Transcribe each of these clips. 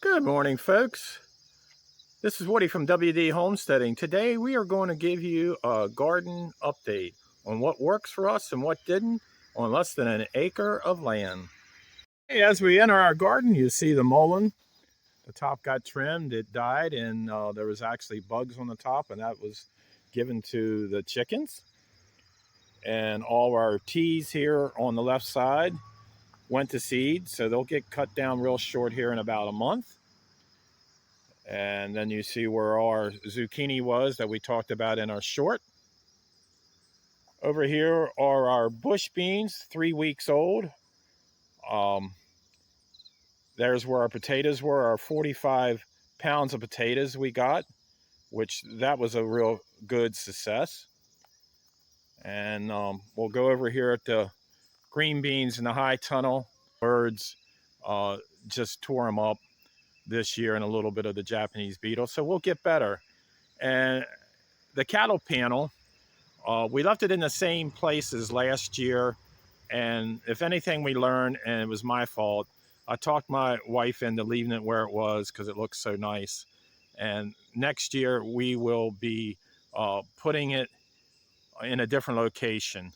Good morning, folks. This is Woody from WD Homesteading. Today we are going to give you a garden update on what works for us and what didn't on less than an acre of land. Hey, as we enter our garden, you see the mullein. The top got trimmed, it died, and there was actually bugs on the top, and that was given to the chickens. And all our teas here on the left side went to seed, so they'll get cut down real short here in about a month. And then you see where our zucchini was that we talked about in our short. Over here are our bush beans, 3 weeks old. There's where our potatoes were, our 45 pounds of potatoes we got, which that was a real good success. And we'll go over here at the green beans in the high tunnel. Birds just tore them up this year, and a little bit of the Japanese beetle, so we'll get better. And the cattle panel, we left it in the same place as last year, and if anything we learned, and it was my fault, I talked my wife into leaving it where it was because it looks so nice. And next year we will be putting it in a different location,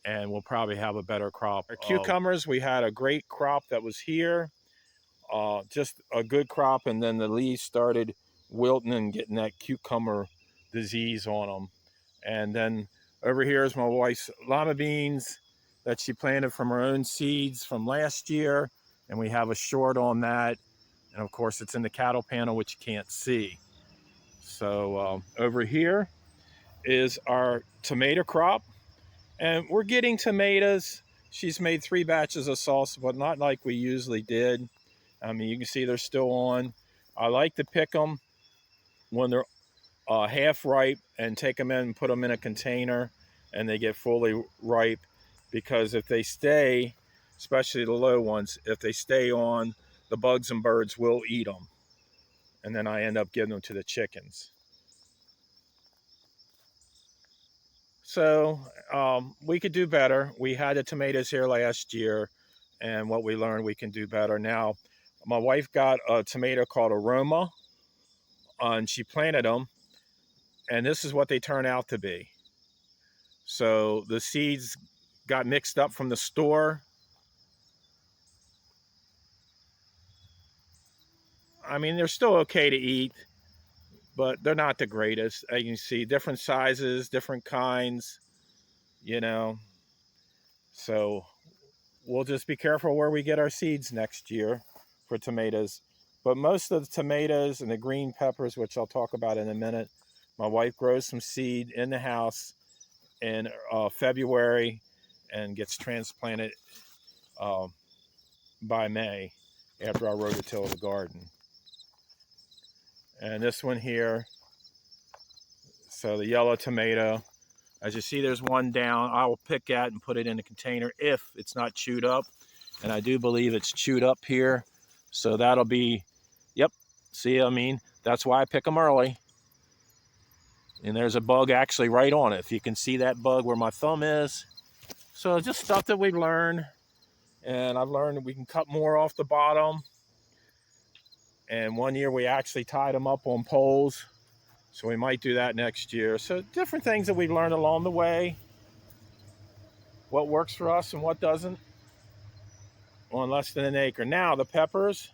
and we'll probably have a better crop. Our cucumbers, we had a great crop that was here. Just a good crop, and then the leaves started wilting and getting that cucumber disease on them. And then over here is my wife's lima beans that she planted from her own seeds from last year, and we have a short on that. And of course it's in the cattle panel, which you can't see. So over here is our tomato crop, and we're getting tomatoes. She's made 3 batches of salsa, but not like we usually did. I mean, you can see they're still on. I like to pick them when they're half ripe and take them in and put them in a container and they get fully ripe, because if they stay, especially the low ones, if they stay on, the bugs and birds will eat them. And then I end up giving them to the chickens. So we could do better. We had the tomatoes here last year, and what we learned, we can do better. Now, my wife got a tomato called Aroma, and she planted them, and this is what they turn out to be. So the seeds got mixed up from the store. I mean, they're still okay to eat, but they're not the greatest. You can see different sizes, different kinds, you know. So we'll just be careful where we get our seeds next year for tomatoes. But most of the tomatoes and the green peppers, which I'll talk about in a minute, my wife grows some seed in the house in February and gets transplanted by May after I rototill the garden. And this one here, so the yellow tomato, as you see there's one down. I will pick that and put it in a container if it's not chewed up, and I do believe it's chewed up here, so that'll be, yep, see, I mean, that's why I pick them early. And there's a bug actually right on it, if you can see that bug where my thumb is. So just stuff that we've learned, and I've learned that we can cut more off the bottom. And one year we actually tied them up on poles, so we might do that next year. So different things that we've learned along the way, what works for us and what doesn't on less than an acre. Now the peppers,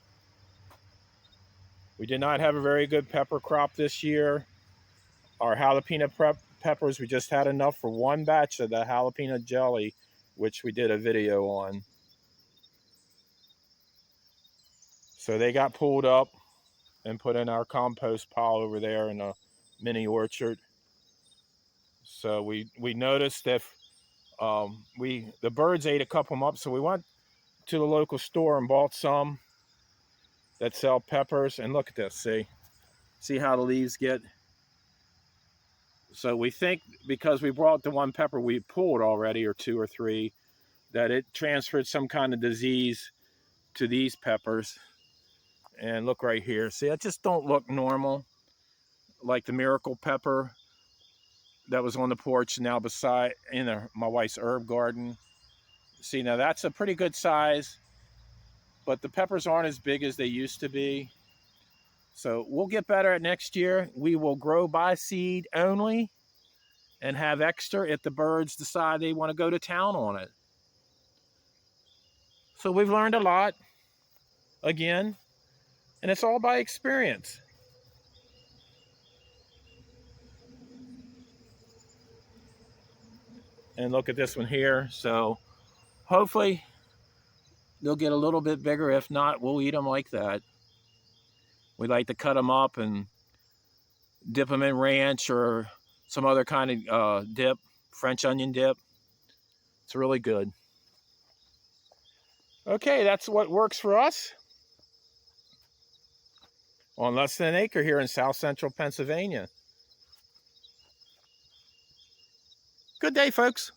we did not have a very good pepper crop this year. Our jalapeno peppers, we just had enough for 1 batch of the jalapeno jelly, which we did a video on. So they got pulled up and put in our compost pile over there in a mini orchard. So we noticed if the birds ate a couple of them up, so we went to the local store and bought some that sell peppers. And look at this, see how the leaves get. So we think because we brought the 1 pepper we pulled already, or 2 or 3, that it transferred some kind of disease to these peppers. And look right here, see, it just don't look normal, like the miracle pepper that was on the porch now beside my wife's herb garden. See, now that's a pretty good size, but the peppers aren't as big as they used to be. So we'll get better at next year. We will grow by seed only and have extra if the birds decide they want to go to town on it. So we've learned a lot, again, and it's all by experience. And look at this one here. So hopefully they'll get a little bit bigger. If not, we'll eat them like that. We like to cut them up and dip them in ranch or some other kind of dip, French onion dip. It's really good. Okay, that's what works for us on less than an acre here in South Central Pennsylvania. Good day, folks.